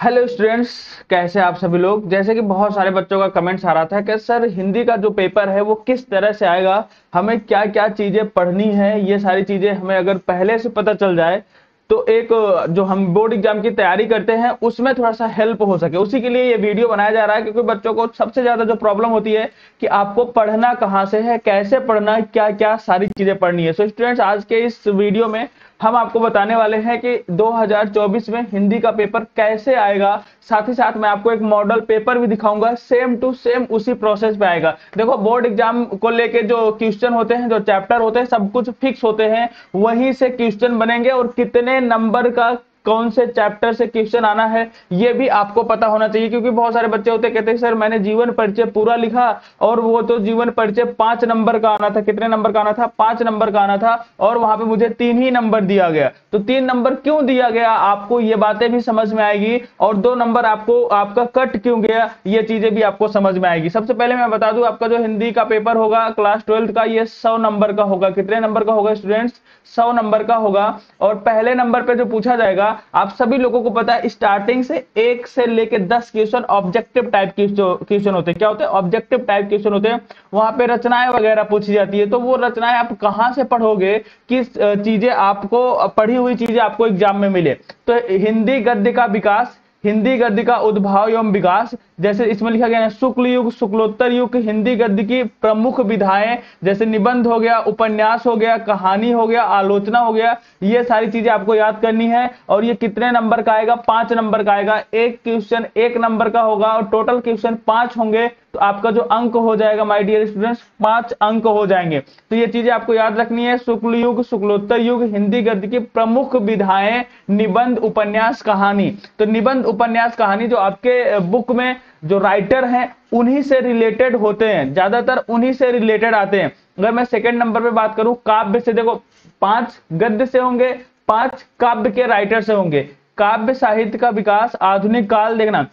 Hello students, कैसे आप सभी लोग। जैसे कि बहुत सारे बच्चों का कमेंट्स आ रहा था कि सर हिंदी का जो पेपर है वो किस तरह से आएगा, हमें क्या क्या चीजें पढ़नी है, ये सारी चीजें हमें अगर पहले से पता चल जाए तो एक जो हम बोर्ड एग्जाम की तैयारी करते हैं उसमें थोड़ा सा हेल्प हो सके। उसी के लिए ये वीडियो बनाया जा रहा है, क्योंकि बच्चों को सबसे ज्यादा जो प्रॉब्लम होती है कि आपको पढ़ना कहाँ से है, कैसे पढ़ना है, क्या क्या सारी चीजें पढ़नी है। सो स्टूडेंट्स, आज के इस वीडियो में हम आपको बताने वाले हैं कि 2024 में हिंदी का पेपर कैसे आएगा। साथ ही साथ मैं आपको एक मॉडल पेपर भी दिखाऊंगा, सेम टू सेम उसी प्रोसेस पे आएगा। देखो, बोर्ड एग्जाम को लेके जो क्वेश्चन होते हैं, जो चैप्टर होते हैं, सब कुछ फिक्स होते हैं, वहीं से क्वेश्चन बनेंगे और कितने नंबर का कौन से चैप्टर से क्वेश्चन आना है ये भी आपको पता होना चाहिए। क्योंकि बहुत सारे बच्चे होते कहते हैं सर मैंने जीवन परिचय पूरा लिखा और वो तो जीवन परिचय 5 नंबर का आना था। कितने नंबर का आना था? 5 नंबर का आना था, और वहां पे मुझे 3 ही नंबर दिया गया। तो 3 नंबर क्यों दिया गया, आपको ये बातें भी समझ में आएगी, और 2 नंबर आपको आपका कट क्यों गया, ये चीजें भी आपको समझ में आएगी। सबसे पहले मैं बता दूं, आपका जो हिंदी का पेपर होगा क्लास 12 का, ये 100 नंबर का होगा। कितने नंबर का होगा स्टूडेंट्स? 100 नंबर का होगा। और पहले नंबर पे जो पूछा जाएगा, आप सभी लोगों को पता है, स्टार्टिंग से 1 से लेके 10 क्वेश्चन ऑब्जेक्टिव टाइप क्वेश्चन होते हैं। क्या होते हैं? ऑब्जेक्टिव टाइप क्वेश्चन होते हैं। वहां पे रचनाएं वगैरह पूछी जाती है, तो वो रचनाएं आप कहां से पढ़ोगे, किस चीजें आपको, पढ़ी हुई चीजें आपको एग्जाम में मिले। तो हिंदी गद्य का विकास, हिंदी गद्य का उद्भव एवं विकास, जैसे इसमें लिखा गया है शुक्ल युग, शुक्लोत्तर युग, हिंदी गद्य की प्रमुख विधाएं, जैसे निबंध हो गया, उपन्यास हो गया, कहानी हो गया, आलोचना हो गया, ये सारी चीजें आपको याद करनी है। और ये कितने नंबर का आएगा? 5 नंबर का आएगा। एक क्वेश्चन 1 नंबर का होगा और टोटल क्वेश्चन 5 होंगे, तो आपका जो अंक हो जाएगा माय डियर स्टूडेंट्स, 5 अंक हो जाएंगे। तो ये चीजें आपको याद रखनी है। शुक्ल युग, शुक्लोत्तर युग, हिंदी गद्य की प्रमुख विधाएं, निबंध, उपन्यास, कहानी। तो निबंध, उपन्यास, कहानी जो आपके बुक में जो राइटर हैं उन्हीं से रिलेटेड होते हैं, ज्यादातर उन्हीं से रिलेटेड आते हैं। अगर मैं सेकंड नंबर पे बात करूं, काव्य से, देखो 5 गद्य से होंगे, 5 काव्य के राइटर से होंगे। काव्य साहित्य का विकास, आधुनिक काल, देखना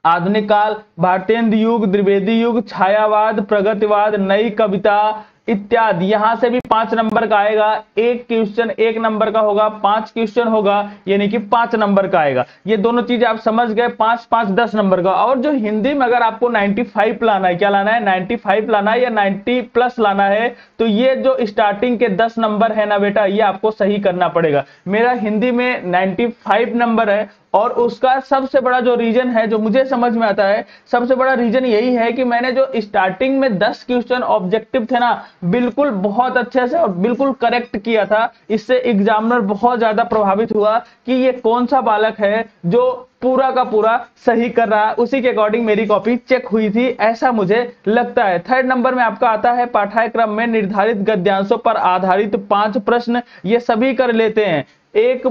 आधुनिक काल, भारतेंद्र युग, द्विवेदी युग, छायावाद, प्रगतिवाद, नई कविता इत्यादि, यहां से भी 5 नंबर का आएगा। एक क्वेश्चन 1 नंबर का होगा, 5 क्वेश्चन होगा, यानी कि 5 नंबर का आएगा। ये दोनों चीजें आप समझ गए, 5 5 10 नंबर का। और जो हिंदी में अगर आपको 95 लाना है, क्या लाना है? 95 लाना है या 90 प्लस लाना है, तो ये जो स्टार्टिंग के 10 नंबर है ना बेटा, ये आपको सही करना पड़ेगा। मेरा हिंदी में 95 नंबर है, और उसका सबसे बड़ा जो रीजन है, जो मुझे समझ में आता है, सबसे बड़ा रीजन यही है कि मैंने जो स्टार्टिंग में 10 क्वेश्चन ऑब्जेक्टिव थे ना, बिल्कुल बहुत अच्छे से और बिल्कुल करेक्ट किया था। इससे एग्जामिनर बहुत ज्यादा प्रभावित हुआ कि ये कौन सा बालक है जो पूरा का पूरा सही कर रहा है। उसी के अकॉर्डिंग मेरी कॉपी चेक हुई थी, ऐसा मुझे लगता है। थर्ड नंबर में आपका आता है पाठ्यक्रम में निर्धारित गद्यांशों पर आधारित 5 प्रश्न, ये सभी कर लेते हैं। एक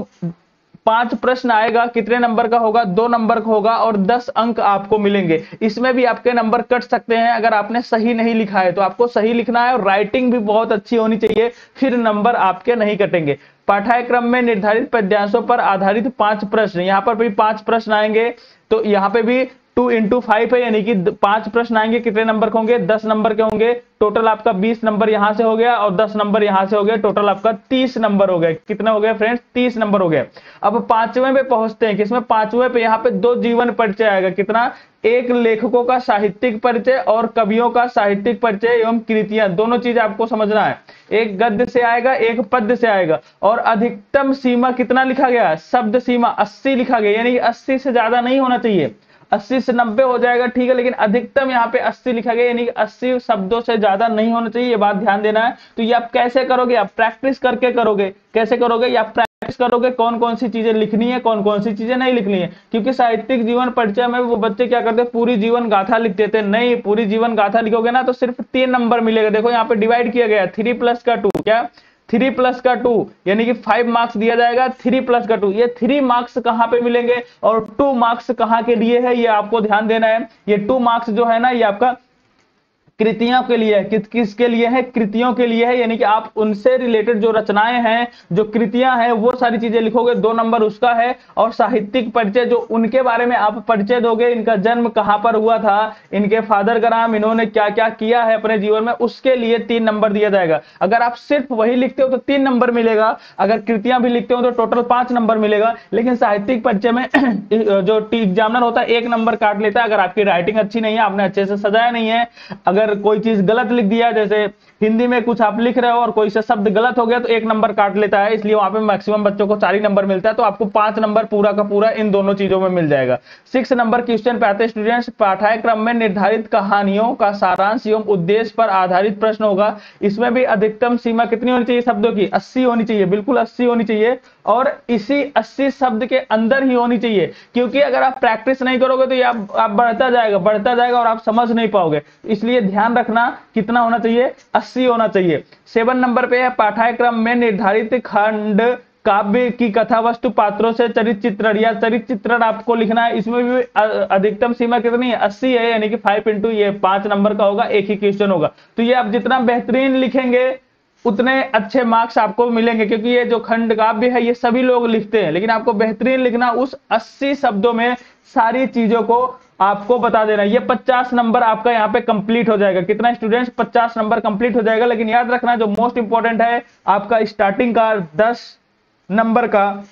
5 प्रश्न आएगा, कितने नंबर का होगा? 2 नंबर का होगा, और 10 अंक आपको मिलेंगे। इसमें भी आपके नंबर कट सकते हैं अगर आपने सही नहीं लिखा है, तो आपको सही लिखना है और राइटिंग भी बहुत अच्छी होनी चाहिए, फिर नंबर आपके नहीं कटेंगे। पाठ्यक्रम में निर्धारित पद्यांशों पर आधारित 5 प्रश्न, यहां पर भी 5 प्रश्न आएंगे। तो यहां पे भी 2 इंटू 5 है, यानी कि 5 प्रश्न आएंगे। कितने नंबर के होंगे? 10 नंबर के होंगे। टोटल आपका 20 नंबर यहां से हो गया और 10 नंबर यहां से हो गया, टोटल आपका 30 नंबर हो गए। कितना हो गया फ्रेंड्स? 30 नंबर हो गए। अब 5वें पे पहुंचते हैं। किसमें? 5वें पे। यहां पे 2 जीवन परिचय आएगा। कितना? एक लेखकों का साहित्यिक परिचय और कवियों का साहित्यिक परिचय एवं कृतियां, दोनों चीज आपको समझना है। एक गद्य से आएगा, एक पद्य से आएगा। और अधिकतम सीमा कितना लिखा गया? शब्द सीमा 80 लिखा गया, यानी कि 80 से ज्यादा नहीं होना चाहिए। 80 से 90 हो जाएगा, ठीक है, लेकिन अधिकतम यहाँ पे 80 लिखा गया, यानी कि 80 शब्दों से ज्यादा नहीं होना चाहिए, ये बात ध्यान देना है। तो ये आप कैसे करोगे? आप प्रैक्टिस करके करोगे। कैसे करोगे? या प्रैक्टिस करोगे कौन कौन सी चीजें लिखनी है, कौन कौन सी चीजें नहीं लिखनी है। क्योंकि साहित्यिक जीवन परिचय में वो बच्चे क्या करते हैं, पूरी जीवन गाथा लिख देते हैं। नहीं, पूरी जीवन गाथा लिखोगे ना तो सिर्फ 3 नंबर मिलेगा। देखो यहाँ पे डिवाइड किया गया, 3 प्लस का 2, क्या 3 प्लस का 2, यानी कि 5 मार्क्स दिया जाएगा। 3 प्लस का 2, ये 3 मार्क्स कहां पे मिलेंगे और 2 मार्क्स कहां के लिए है, ये आपको ध्यान देना है। ये 2 मार्क्स जो है ना, ये आपका कृतियों के लिए है। किसके लिए है? कृतियों के लिए है, यानी कि आप उनसे रिलेटेड जो रचनाएं हैं, जो कृतियां हैं, वो सारी चीजें लिखोगे, 2 नंबर उसका है। और साहित्यिक परिचय, जो उनके बारे में आप परिचय दोगे, इनका जन्म कहां पर हुआ था, इनके फादर का नाम, इन्होंने क्या क्या किया है अपने जीवन में, उसके लिए 3 नंबर दिया जाएगा। अगर आप सिर्फ वही लिखते हो तो 3 नंबर मिलेगा, अगर कृतियां भी लिखते हो तो टोटल 5 नंबर मिलेगा। लेकिन साहित्यिक परिचय में जो एग्जामिनर होता है 1 नंबर काट लेता है, अगर आपकी राइटिंग अच्छी नहीं है, आपने अच्छे से सजाया नहीं है, अगर कोई चीज गलत लिख दिया, जैसे हिंदी में कुछ आप लिख रहे हो और कोई सा शब्द गलत हो गया, तो 1 नंबर काट लेता है, इसलिए वहां पे मैक्सिमम बच्चों को 4 ही नंबर मिलता है। तो आपको 5 नंबर पूरा का पूरा इन दोनों चीजों में मिल जाएगा। 6 नंबर क्वेश्चन पे आते हैं स्टूडेंट्स, पाठ्यक्रम में निर्धारित कहानियों का सारांश एवं उद्देश्य पर आधारित प्रश्न होगा। इसमें भी अधिकतम सीमा कितनी होनी चाहिए शब्दों की? 80 होनी चाहिए, बिल्कुल 80 होनी चाहिए, और इसी 80 शब्द के अंदर ही होनी चाहिए, क्योंकि अगर आप प्रैक्टिस नहीं करोगे तो ये आप बढ़ता जाएगा और आप समझ नहीं पाओगे। इसलिए ध्यान रखना कितना होना चाहिए? 80 होना चाहिए। 7 नंबर पे है, पाठ्यक्रम में निर्धारित खंड काव्य की कथा वस्तु पात्रों से चरित्र चित्रण या चरित्र चित्रण आपको लिखना है। इसमें भी अधिकतम सीमा कितनी है? 80 है, यानी कि 5 इंटू ये 5 नंबर का होगा, एक ही क्वेश्चन होगा। तो ये आप जितना बेहतरीन लिखेंगे उतने अच्छे मार्क्स आपको मिलेंगे, क्योंकि ये जो खंड काव्य है ये सभी लोग लिखते हैं, लेकिन आपको बेहतरीन लिखना, उस 80 शब्दों में सारी चीजों को आपको बता देना। ये 50 नंबर आपका यहाँ पे कंप्लीट हो जाएगा। कितना स्टूडेंट्स? 50 नंबर कंप्लीट हो जाएगा। लेकिन याद रखना जो मोस्ट इंपॉर्टेंट है आपका स्टार्टिंग का 10 नंबर का,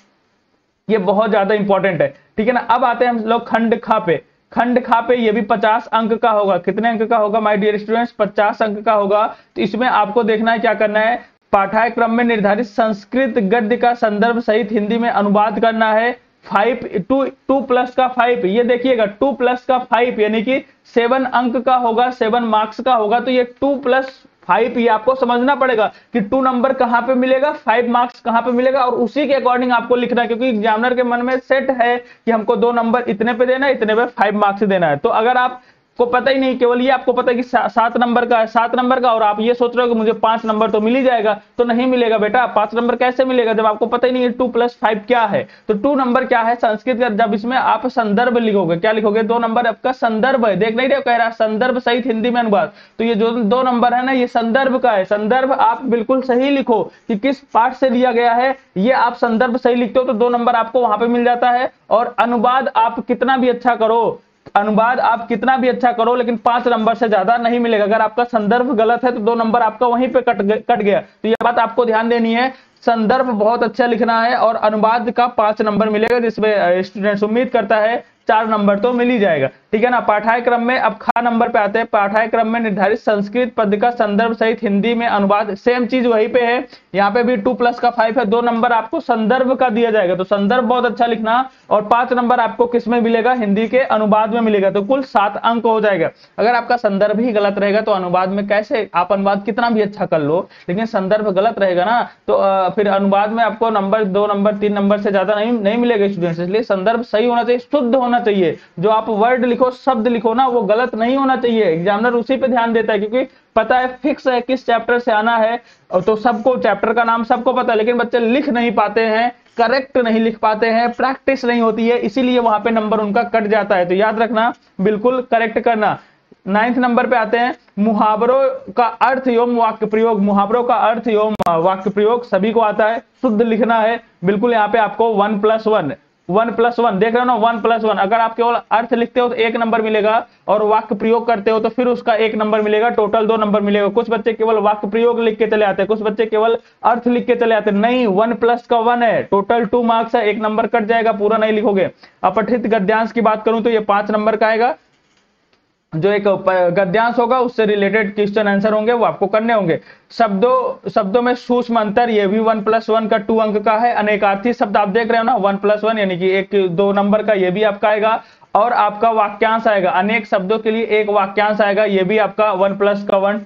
ये बहुत ज्यादा इंपॉर्टेंट है, ठीक है ना। अब आते हैं हम लोग खंड खा पे। खंड खा पे ये भी 50 अंक का होगा। कितने अंक का होगा माय डियर स्टूडेंट्स? 50 अंक का होगा। तो इसमें आपको देखना है क्या करना है, पाठ्यक्रम में निर्धारित संस्कृत गद्य का संदर्भ सहित हिंदी में अनुवाद करना है। 2 प्लस का 5, ये देखिएगा 2 प्लस का 5 यानी कि 7 अंक का होगा, 7 मार्क्स का होगा। तो ये 2 प्लस 5, ये आपको समझना पड़ेगा कि 2 नंबर कहां पे मिलेगा, 5 मार्क्स कहां पे मिलेगा, और उसी के अकॉर्डिंग आपको लिखना है, क्योंकि एग्जामिनर के मन में सेट है कि हमको 2 नंबर इतने पे देना है, इतने पे 5 मार्क्स देना है। तो अगर आप को पता ही नहीं, केवल ये आपको पता है कि 7 नंबर का है, 7 नंबर का, और आप ये सोच रहे हो कि मुझे 5 नंबर तो मिल ही जाएगा, तो नहीं मिलेगा बेटा। 5 नंबर कैसे मिलेगा जब आपको पता ही नहीं है 2 प्लस 5 क्या है। तो 2 नंबर क्या है संस्कृत का, जब इसमें आप संदर्भ लिखोगे, क्या लिखोगे? 2 नंबर आपका संदर्भ है, देख नहीं रहे, कह रहा संदर्भ सहित हिंदी में अनुवाद। तो ये जो 2 नंबर है ना, ये संदर्भ का है। संदर्भ आप बिल्कुल सही लिखो कि किस पाठ से लिया गया है, ये आप संदर्भ सही लिखते हो तो 2 नंबर आपको वहां पे मिल जाता है। और अनुवाद आप कितना भी अच्छा करो, अनुवाद आप कितना भी अच्छा करो, लेकिन 5 नंबर से ज्यादा नहीं मिलेगा। अगर आपका संदर्भ गलत है तो 2 नंबर आपका वहीं पे कट गया। तो ये बात आपको ध्यान देनी है, संदर्भ बहुत अच्छा लिखना है, और अनुवाद का 5 नंबर मिलेगा, जिसमें स्टूडेंट्स उम्मीद करता है 4 नंबर तो मिल ही जाएगा, ठीक है ना। पाठ्यक्रम में अब खा नंबर पे आते हैं, पाठ्यक्रम में निर्धारित संस्कृत पद का संदर्भ सहित हिंदी में अनुवाद। सेम चीज वहीं पे है, यहाँ पे भी 2 प्लस का 5 है, 2 नंबर आपको संदर्भ का दिया जाएगा, तो संदर्भ बहुत अच्छा लिखना, और 5 नंबर आपको किस में मिलेगा? हिंदी के अनुवाद में मिलेगा। तो कुल 7 अंक हो जाएगा। अगर आपका संदर्भ ही गलत रहेगा तो अनुवाद में कैसे? आप अनुवाद कितना भी अच्छा कर लो, लेकिन संदर्भ गलत रहेगा ना, तो फिर अनुवाद में आपको नंबर 2 नंबर 3 नंबर से ज्यादा नहीं मिलेगा स्टूडेंट्स। इसलिए संदर्भ सही होना चाहिए, शुद्ध होना चाहिए। जो आप वर्ड लिखो, शब्द लिखो ना, वो गलत नहीं होना चाहिए। एग्जामिनर उसी पे ध्यान देता है, क्योंकि पता है फिक्स है किस चैप्टर से आना है, तो सबको चैप्टर का नाम सबको पता है, लेकिन बच्चे लिख नहीं पाते हैं, करेक्ट नहीं लिख पाते हैं, प्रैक्टिस नहीं होती है, इसीलिए वहां पे नंबर उनका कट जाता है। तो याद रखना, बिल्कुल करेक्ट करना। 9th नंबर पे आते हैं, मुहावरों का अर्थ एवं वाक्य प्रयोग। मुहावरों का अर्थ एवं वाक्य प्रयोग सभी को आता है, शुद्ध लिखना है। बिल्कुल यहाँ पे आपको 1+1 देख रहे हो ना, 1+1। अगर आप केवल अर्थ लिखते हो तो 1 नंबर मिलेगा, और वाक्य प्रयोग करते हो तो फिर उसका 1 नंबर मिलेगा, टोटल 2 नंबर मिलेगा। कुछ बच्चे केवल वाक्य प्रयोग लिख के चले आते हैं, कुछ बच्चे केवल अर्थ लिख के चले आते हैं। नहीं, 1+1 है, टोटल 2 मार्क्स है, 1 नंबर कट जाएगा, पूरा नहीं लिखोगे। अपठित गद्यांश की बात करूं तो ये 5 नंबर का आएगा। जो एक गद्यांश होगा उससे रिलेटेड क्वेश्चन आंसर होंगे, वो आपको करने होंगे। शब्दों में सूक्ष्म अंतर, ये भी 1+1 का 2 अंक का है। अनेकार्थी शब्द आप देख रहे हो ना, 1+1 यानी कि 2 नंबर का, ये भी आपका आएगा। और आपका वाक्यांश आएगा, अनेक शब्दों के लिए एक वाक्यांश आएगा, ये भी आपका 1+1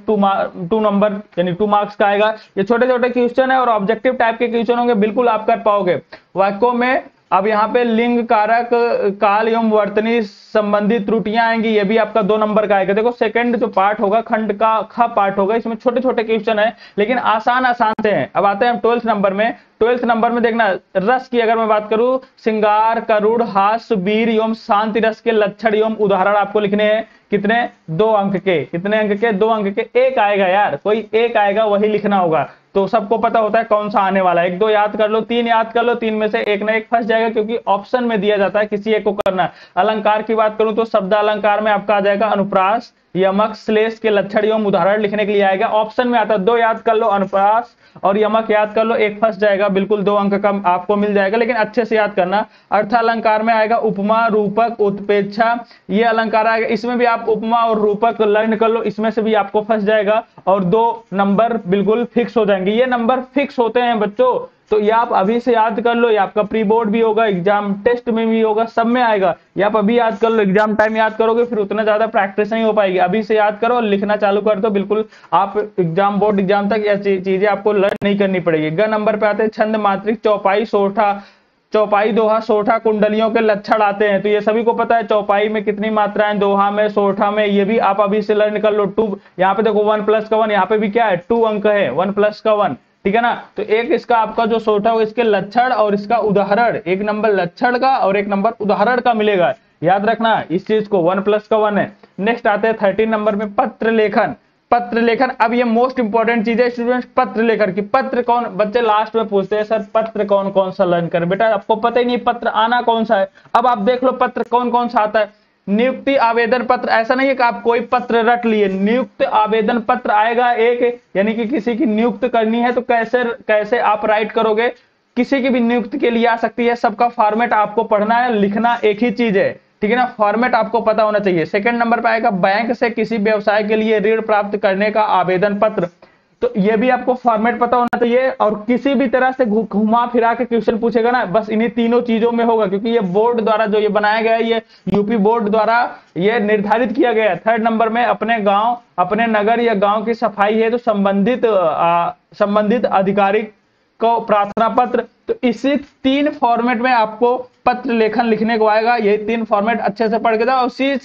2 नंबर यानी 2 मार्क्स का आएगा। ये छोटे छोटे क्वेश्चन है और ऑब्जेक्टिव टाइप के क्वेश्चन होंगे, बिल्कुल आप कर पाओगे। वाक्यों में अब यहाँ पे लिंग कारक काल एवं वर्तनी संबंधी त्रुटियां आएंगी, ये भी आपका 2 नंबर का आएगा। देखो सेकंड जो पार्ट होगा, खंड का ख पार्ट होगा, इसमें छोटे छोटे क्वेश्चन है लेकिन आसान आसान से हैं। अब आते हैं हम 12th नंबर में। 12th नंबर में देखना, रस की अगर मैं बात करूं, श्रृंगार, करुण, हास्य, वीर एवं शांति रस के लक्षण एवं उदाहरण आपको लिखने हैं। कितने? 2 अंक के। कितने अंक के? 2 अंक के। एक आएगा यार, कोई एक आएगा, वही लिखना होगा। तो सबको पता होता है कौन सा आने वाला है। 1-2 याद कर लो, 3 याद कर लो, 3 में से एक ना एक फंस जाएगा क्योंकि ऑप्शन में दिया जाता है किसी एक को करना। अलंकार की बात करूं तो शब्द अलंकार में आपका आ जाएगा अनुप्रास, यमक, श्लेष के लक्षण एवं उदाहरण लिखने के लिए आएगा। ऑप्शन में आता है 2 याद कर लो, अनुप्रास और यमक याद कर लो, एक फंस जाएगा, बिल्कुल 2 अंक का आपको मिल जाएगा, लेकिन अच्छे से याद करना। अर्थ अलंकार में आएगा उपमा, रूपक, उत्प्रेक्षा, ये अलंकार आएगा। इसमें भी आप उपमा और रूपक लर्न कर लो, इसमें से भी आपको फंस जाएगा और 2 नंबर बिल्कुल फिक्स हो जाएंगे। ये नंबर फिक्स होते हैं बच्चों, तो ये आप अभी से याद कर लो। ये आपका प्री बोर्ड भी होगा, एग्जाम टेस्ट में भी होगा, सब में आएगा। ये आप अभी याद कर लो, एग्जाम टाइम याद करोगे फिर उतना ज्यादा प्रैक्टिस नहीं हो पाएगी। अभी से याद करो और लिखना चालू कर दो, बिल्कुल आप एग्जाम बोर्ड एग्जाम तक ये चीजें आपको लर्न नहीं करनी पड़ेगी। ग नंबर पे आते हैं छंद, मात्रिक, चौपाई, सोठा, चौपाई, दोहा, सोठा, कुंडलियों के लक्षण आते हैं। तो ये सभी को पता है, चौपाई में कितनी मात्राएं, दोहा में, सोठा में, ये भी आप अभी से लर्न कर लो। 2 यहाँ पे देखो 1 प्लस का 1, यहाँ पे भी क्या है 2 अंक है, 1 प्लस का 1, ठीक है ना। तो एक इसका आपका जो सोठा हो, इसके लक्षण और इसका उदाहरण, 1 नंबर लक्षण का और 1 नंबर उदाहरण का मिलेगा, याद रखना इस चीज को। 1 प्लस का 1 है। नेक्स्ट आते हैं 13 नंबर में पत्र लेखन। पत्र लेखन, अब ये मोस्ट इंपॉर्टेंट चीज है स्टूडेंट्स, पत्र लेखन की। पत्र कौन, बच्चे लास्ट में पूछते हैं सर पत्र कौन कौन सा लर्न करें। बेटा आपको पता ही नहीं पत्र आना कौन सा है। अब आप देख लो पत्र कौन कौन सा आता है। नियुक्ति आवेदन पत्र, ऐसा नहीं है कि आप कोई पत्र रट लिए, नियुक्त आवेदन पत्र आएगा एक, यानी कि किसी की नियुक्त करनी है तो कैसे कैसे आप राइट करोगे, किसी की भी नियुक्त के लिए आ सकती है। सबका फॉर्मेट आपको पढ़ना है, लिखना एक ही चीज है, ठीक है ना। फॉर्मेट आपको पता होना चाहिए। सेकंड नंबर पे आएगा बैंक से किसी व्यवसाय के लिए ऋण प्राप्त करने का आवेदन पत्र, तो ये भी आपको फॉर्मेट पता होना चाहिए। और किसी भी तरह से घुमा फिरा के क्वेश्चन पूछेगा ना, बस इन्हीं तीनों चीजों में होगा, क्योंकि ये बोर्ड द्वारा जो ये बनाया गया है, ये यूपी बोर्ड द्वारा ये निर्धारित किया गया है। थर्ड नंबर में अपने गांव, अपने नगर या गांव की सफाई है तो संबंधित अधिकारी को प्रार्थना पत्र। तो इसी 3 फॉर्मेट में आपको पत्र लेखन लिखने को आएगा। ये 3 फॉर्मेट अच्छे से पढ़ के जाओ, इसी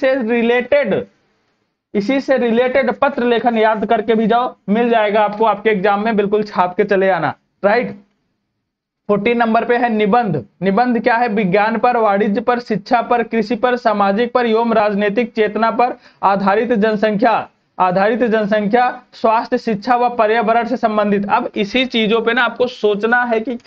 से रिलेटेड पत्र लेखन याद करके भी जाओ, मिल जाएगा आपको आपके एग्जाम में, बिल्कुल छाप के चले आना, राइट। 14 नंबर पे है निबंध। निबंध क्या है? विज्ञान पर, वाणिज्य पर, शिक्षा पर, कृषि पर, सामाजिक पर एवं राजनीतिक चेतना पर आधारित जनसंख्या, स्वास्थ्य, शिक्षा व पर्यावरण से संबंधित। अब इसी चीजों पे ना आपको सोचना है कि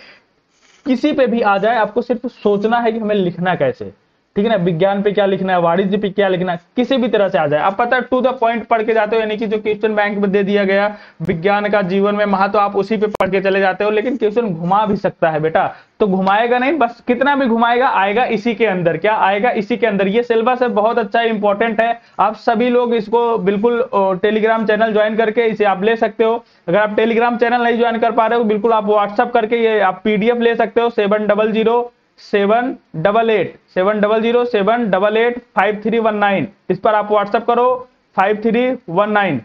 किसी पे भी आ जाए, आपको सिर्फ सोचना है कि हमें लिखना कैसे, ठीक है ना। विज्ञान पे क्या लिखना है, वाणिज्य पे क्या लिखना है, किसी भी तरह से आ जाए। आप पता है टू द पॉइंट पढ़ के जाते हो, यानी कि जो क्वेश्चन बैंक में दे दिया गया विज्ञान का जीवन में महत्व, आप उसी पे पढ़ के चले जाते हो। लेकिन क्वेश्चन घुमा भी सकता है बेटा, तो घुमाएगा नहीं, बस कितना भी घुमाएगा आएगा इसी के अंदर। क्या आएगा? इसी के अंदर। ये सिलेबस है, बहुत अच्छा इंपॉर्टेंट है। आप सभी लोग इसको बिल्कुल टेलीग्राम चैनल ज्वाइन करके इसे आप ले सकते हो। अगर आप टेलीग्राम चैनल नहीं ज्वाइन कर पा रहे हो, बिल्कुल आप व्हाट्सअप करके ये आप PDF ले सकते हो। 700-788-5319, इस पर आप व्हाट्सअप करो। 5319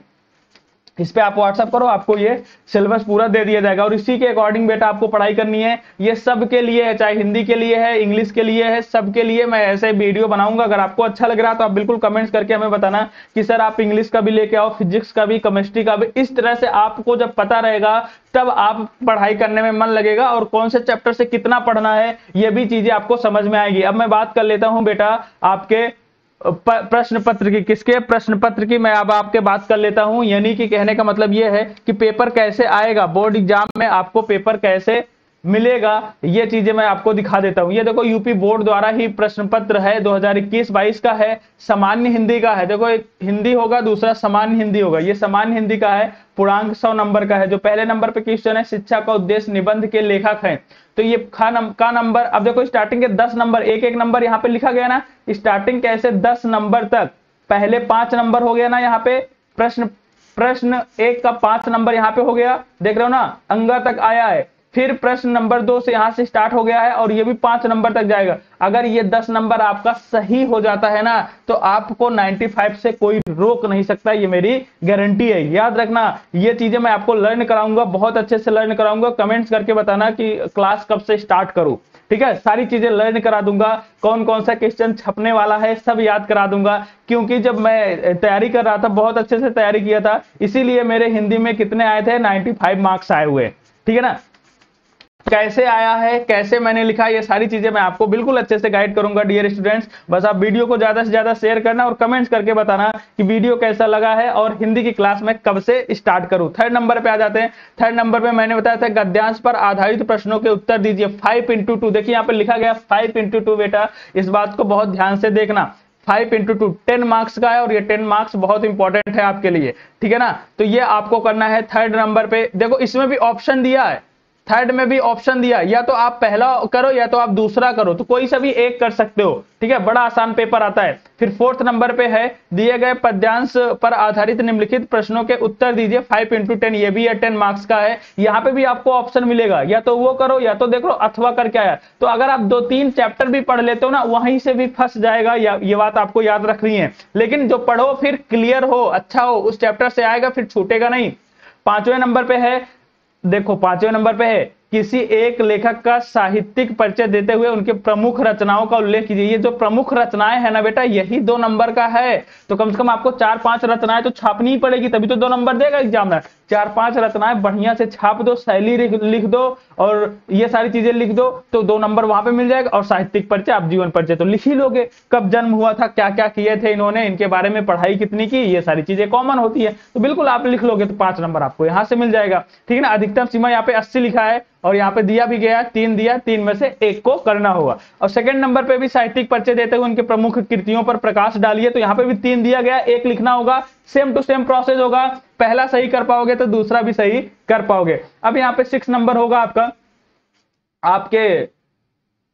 इस पे आप व्हाट्सअप करो, आपको ये सिलेबस पूरा दे दिया जाएगा और इसी के अकॉर्डिंग बेटा आपको पढ़ाई करनी है। ये सब के लिए है, चाहे हिंदी के लिए है, इंग्लिश के लिए है, सबके लिए मैं ऐसे वीडियो बनाऊंगा। अगर आपको अच्छा लग रहा है तो आप बिल्कुल कमेंट्स करके हमें बताना कि सर आप इंग्लिश का भी लेके आओ, फिजिक्स का भी, केमिस्ट्री का भी। इस तरह से आपको जब पता रहेगा तब आप पढ़ाई करने में मन लगेगा और कौन से चैप्टर से कितना पढ़ना है ये भी चीजें आपको समझ में आएगी। अब मैं बात कर लेता हूं बेटा आपके प्रश्न पत्र की। किसके? प्रश्न पत्र की मैं अब आपके बात कर लेता हूं। यानी कि कहने का मतलब यह है कि पेपर कैसे आएगा, बोर्ड एग्जाम में आपको पेपर कैसे मिलेगा, ये चीजें मैं आपको दिखा देता हूं। ये देखो यूपी बोर्ड द्वारा ही प्रश्न पत्र है, 2021-22 का है, सामान्य हिंदी का है। देखो एक हिंदी होगा, दूसरा सामान्य हिंदी होगा। ये सामान्य हिंदी का है, पूर्णांक 100 नंबर का है। जो पहले नंबर पे क्वेश्चन है, शिक्षा का उद्देश्य, निबंध के लेखक हैं, तो ये का नंबर। अब देखो स्टार्टिंग के 10 नंबर, एक नंबर यहाँ पे लिखा गया ना, स्टार्टिंग कैसे 10 नंबर तक, पहले 5 नंबर हो गया ना यहाँ पे। प्रश्न 1 का 5 नंबर यहाँ पे हो गया, देख रहे हो ना, अंगा तक आया है। फिर प्रश्न नंबर 2 से यहां से स्टार्ट हो गया है और ये भी 5 नंबर तक जाएगा। अगर ये 10 नंबर आपका सही हो जाता है ना, तो आपको 95 से कोई रोक नहीं सकता, ये मेरी गारंटी है। याद रखना, ये चीजें मैं आपको लर्न कराऊंगा, बहुत अच्छे से लर्न कराऊंगा। कमेंट्स करके बताना कि क्लास कब से स्टार्ट करूं। ठीक है, सारी चीजें लर्न करा दूंगा, कौन कौन सा क्वेश्चन छपने वाला है सब याद करा दूंगा, क्योंकि जब मैं तैयारी कर रहा था बहुत अच्छे से तैयारी किया था, इसीलिए मेरे हिंदी में कितने आए थे, 95 मार्क्स आए हुए। ठीक है ना, कैसे आया है, कैसे मैंने लिखा, ये सारी चीजें मैं आपको बिल्कुल अच्छे से गाइड करूंगा डियर स्टूडेंट्स। बस आप वीडियो को ज्यादा से ज्यादा शेयर करना और कमेंट्स करके बताना कि वीडियो कैसा लगा है और हिंदी की क्लास में कब से स्टार्ट करूं। थर्ड नंबर पे आ जाते हैं। थर्ड नंबर पे मैंने बताया था गद्यांश पर आधारित प्रश्नों के उत्तर दीजिए 5x2। देखिए यहाँ पे लिखा गया 5x2 बेटा, इस बात को बहुत ध्यान से देखना। 5x2 10 मार्क्स का है और ये 10 मार्क्स बहुत इंपॉर्टेंट है आपके लिए। ठीक है ना, तो ये आपको करना है थर्ड नंबर पे। देखो इसमें भी ऑप्शन दिया है, थर्ड में भी ऑप्शन दिया, या तो आप पहला करो या तो आप दूसरा करो, तो कोई सा भी एक कर सकते हो। ठीक है, बड़ा आसान पेपर आता है। फिर फोर्थ नंबर पे है दिए गए पद्यांश पर आधारित निम्नलिखित प्रश्नों के उत्तर दीजिए 5x10, ये भी है 10 मार्क्स का है। यहाँ पे भी आपको ऑप्शन मिलेगा, या तो वो करो या तो देख लो अथवा करके आया। तो अगर आप 2-3 चैप्टर भी पढ़ लेते हो ना, वहीं से भी फंस जाएगा, ये बात आपको याद रखनी है। लेकिन जो पढ़ो फिर क्लियर हो, अच्छा हो, उस चैप्टर से आएगा, फिर छूटेगा नहीं। पांचवें नंबर पे है, देखो पांचवें नंबर पे है किसी एक लेखक का साहित्यिक परिचय देते हुए उनके प्रमुख रचनाओं का उल्लेख कीजिए। ये जो प्रमुख रचनाएं है ना बेटा, यही 2 नंबर का है। तो कम से कम आपको 4-5 रचनाएं तो छापनी ही पड़ेगी, तभी तो 2 नंबर देगा एग्जामिनर। 4-5 रचनाएं बढ़िया से छाप दो, शैली लिख दो और ये सारी चीजें लिख दो, तो 2 नंबर वहां पे मिल जाएगा। और साहित्यिक परिचय, आप जीवन परिचय तो लिख ही लोगे, कब जन्म हुआ था, क्या क्या किए थे इन्होंने, इनके बारे में पढ़ाई कितनी की, ये सारी चीजें कॉमन होती है, तो बिल्कुल आप लिख लोगे तो 5 नंबर आपको यहां से मिल जाएगा। ठीक है ना, अधिकतम सीमा यहाँ पे 80 लिखा है और यहाँ पे दिया भी गया 3 दिया, 3 में से 1 को करना होगा। और सेकंड नंबर पे भी साहित्यिक परिचय देते हुए उनके प्रमुख कृतियों पर प्रकाश डालिए, तो यहाँ पे भी 3 दिया गया, 1 लिखना होगा। सेम टू सेम प्रोसेस होगा, पहला सही कर पाओगे तो दूसरा भी सही कर पाओगे। अब यहाँ पे 6 नंबर होगा आपका, आपके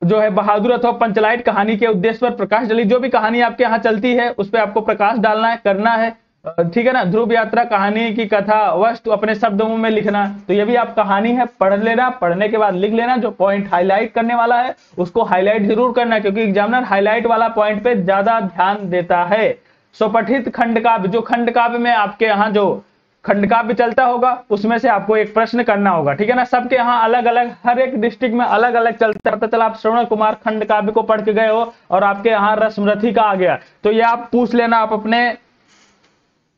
जो है बहादुर अथवा पंचलाइट कहानी के उद्देश्य पर प्रकाश डाली। जो भी कहानी आपके यहाँ चलती है उस पर आपको प्रकाश डालना है, करना है। ठीक है ना, ध्रुव यात्रा कहानी की कथा वस्तु अपने शब्दों में लिखना। तो ये भी आप कहानी है, पढ़ लेना, पढ़ने के बाद लिख लेना। जो पॉइंट हाईलाइट करने वाला है उसको हाईलाइट जरूर करना है, क्योंकि एग्जामिनर हाईलाइट वाला पॉइंट पे ज्यादा ध्यान देता है। स्वपठित खंडकाव्य, जो खंडकाव्य में आपके यहाँ जो खंडकाव्य चलता होगा उसमें से आपको एक प्रश्न करना होगा। ठीक है ना, सबके यहाँ अलग अलग, हर एक डिस्ट्रिक्ट में अलग अलग चलता है। चलो आप श्रवण कुमार खंडकाव्य को पढ़ के गए हो और आपके यहाँ रसमरथी का आ गया, तो ये आप पूछ लेना आप अपने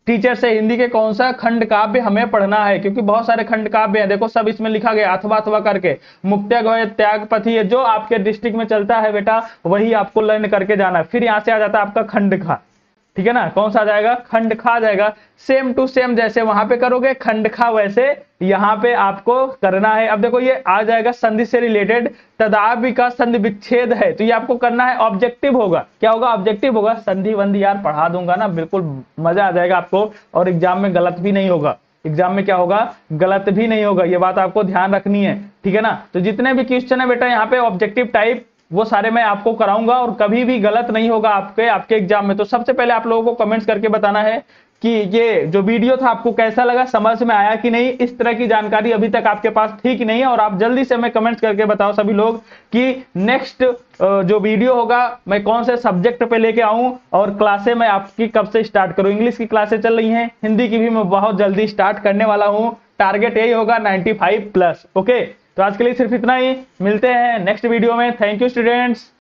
टीचर से, हिंदी के कौन सा खंड काव्य हमें पढ़ना है, क्योंकि बहुत सारे खंड काव्य हैं। देखो सब इसमें लिखा गया अथवा अथवा करके, मुक्त्याग त्यागपति है, जो आपके डिस्ट्रिक्ट में चलता है बेटा वही आपको लर्न करके जाना है। फिर यहाँ से आ जाता है आपका खंड खा। ठीक है ना, कौन सा आ जाएगा, खंड खा जाएगा। सेम टू सेम जैसे वहां पे करोगे खंड खा, वैसे यहाँ पे आपको करना है। अब देखो ये आ जाएगा संधि से रिलेटेड, तदावधि का संधि विच्छेद है, तो ये आपको करना है, ऑब्जेक्टिव होगा। क्या होगा, ऑब्जेक्टिव होगा। संधि वंधि यार पढ़ा दूंगा ना, बिल्कुल मजा आ जाएगा आपको, और एग्जाम में गलत भी नहीं होगा। एग्जाम में क्या होगा, गलत भी नहीं होगा, ये बात आपको ध्यान रखनी है। ठीक है ना, तो जितने भी क्वेश्चन है बेटा यहाँ पे ऑब्जेक्टिव टाइप, वो सारे मैं आपको कराऊंगा और कभी भी गलत नहीं होगा आपके एग्जाम में। तो सबसे पहले आप लोगों को कमेंट्स करके बताना है कि ये जो वीडियो था आपको कैसा लगा, समझ में आया कि नहीं। इस तरह की जानकारी अभी तक आपके पास थी कि नहीं, और आप जल्दी से हमें कमेंट्स करके बताओ सभी लोग कि नेक्स्ट जो वीडियो होगा मैं कौन से सब्जेक्ट पे लेके आऊं, और क्लासें मैं आपकी कब से स्टार्ट करूं। इंग्लिश की क्लासें चल रही हैं, हिंदी की भी मैं बहुत जल्दी स्टार्ट करने वाला हूं। टारगेट यही होगा 95+। ओके, तो आज के लिए सिर्फ इतना ही, मिलते हैं नेक्स्ट वीडियो में। Thank you students.